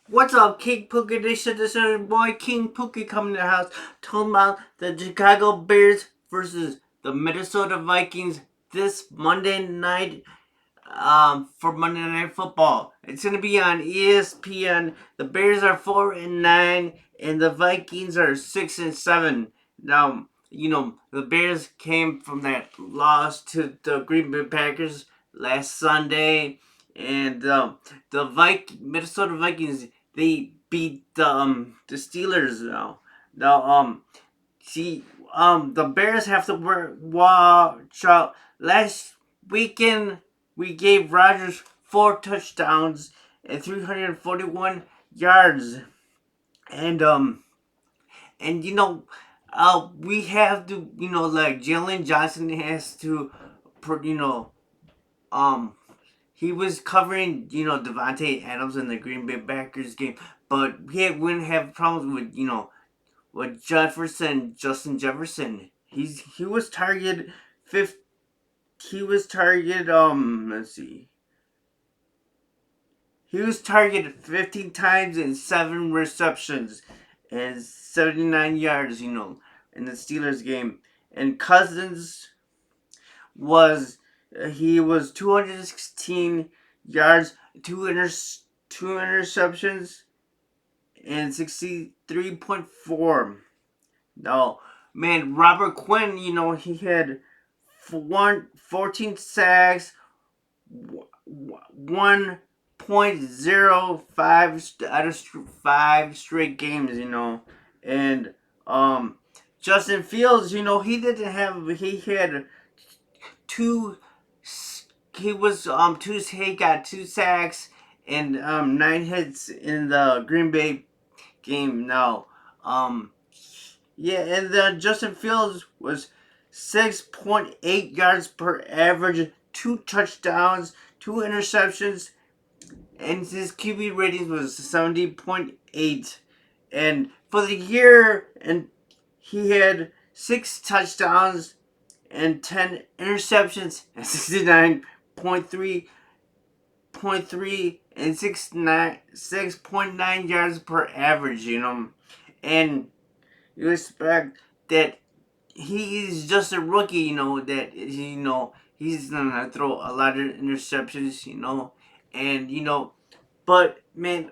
What's up, King Pookie? This is your boy King Pookie coming to the house talking about the Chicago Bears versus the Minnesota Vikings this Monday night for Monday Night Football. It's gonna be on ESPN. The Bears are 4-9 and the Vikings are 6-7. Now, the Bears came from that loss to the Green Bay Packers last Sunday, and Minnesota Vikings, they beat the Steelers now. Now see the Bears have to watch out. Last weekend we gave Rodgers 4 touchdowns and 341 yards, and we have to, like Jalen Johnson has to, you know um he was covering, Devontae Adams in the Green Bay Packers game, but wouldn't have problems with, Justin Jefferson. He was targeted fifth. He was targeted. Let's see. He was targeted 15 times and 7 receptions and 79 yards. In the Steelers game, and Cousins was he was 216 yards, two interceptions, and 63.4. No, man, Robert Quinn, he had 14 sacks, 1.05 out of 5 straight games, and Justin Fields, he had two, he got 2 sacks and 9 hits in the Green Bay game now. Um, Yeah, and then Justin Fields was 6.8 yards per average, 2 touchdowns, 2 interceptions, and his QB rating was 70.8. And for the year, and he had 6 touchdowns and 10 interceptions, and 69.3 and 6.9 yards per average. And you expect that he is just a rookie, that he's gonna throw a lot of interceptions, and but man,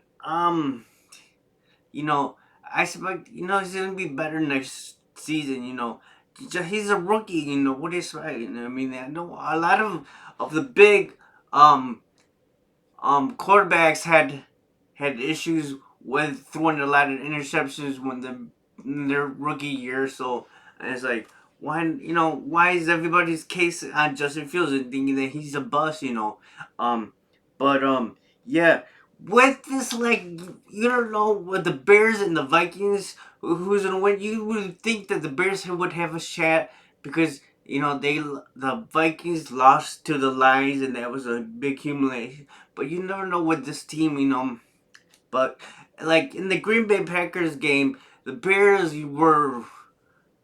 you know, I expect he's gonna be better next season, he's a rookie, what is right? I mean, I know a lot of the big um quarterbacks had issues with throwing a lot of interceptions in their rookie year. So it's like, why is everybody's case on Justin Fields and thinking that he's a bust? Um, but yeah. With this, like, you don't know, with the Bears and the Vikings, who's gonna win? You would think that the Bears would have a shot because the Vikings lost to the Lions, and that was a big humiliation. But you never know with this team, But like in the Green Bay Packers game, the Bears were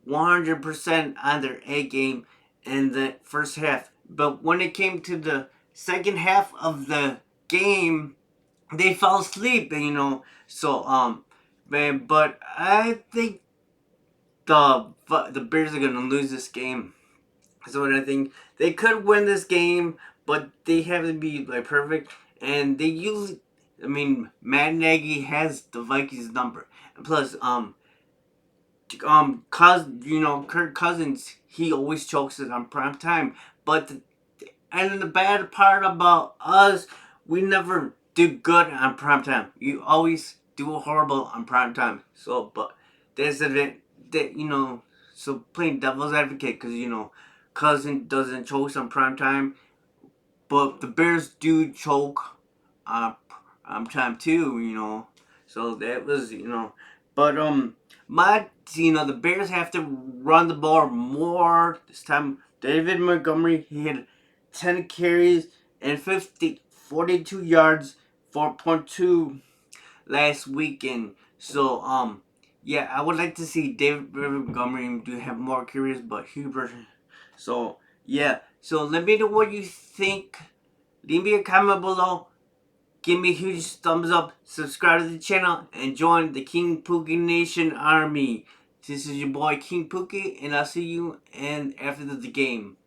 100% on their A game in the first half. But when it came to the second half of the game, they fell asleep, So man, but I think the Bears are gonna lose this game. So what I think, they could win this game, but they have to be like perfect. And they usually, I mean, Matt Nagy has the Vikings number, and plus, Kirk Cousins, he always chokes it on prime time. And the bad part about us, we never do good on prime time. You always do horrible on prime time. So, but there's a that so playing devil's advocate, because Cousin doesn't choke on prime time, but the Bears do choke on time too. So that was but the Bears have to run the ball more this time. David Montgomery, he had 10 carries and 42 yards, 4.2 last weekend. So yeah, I would like to see David Montgomery do have more carries, but Hubert. So yeah, so let me know what you think. Leave me a comment below. Give me a huge thumbs up, subscribe to the channel, and join the King Pookie Nation Army. This is your boy King Pookie, and I'll see you after the game.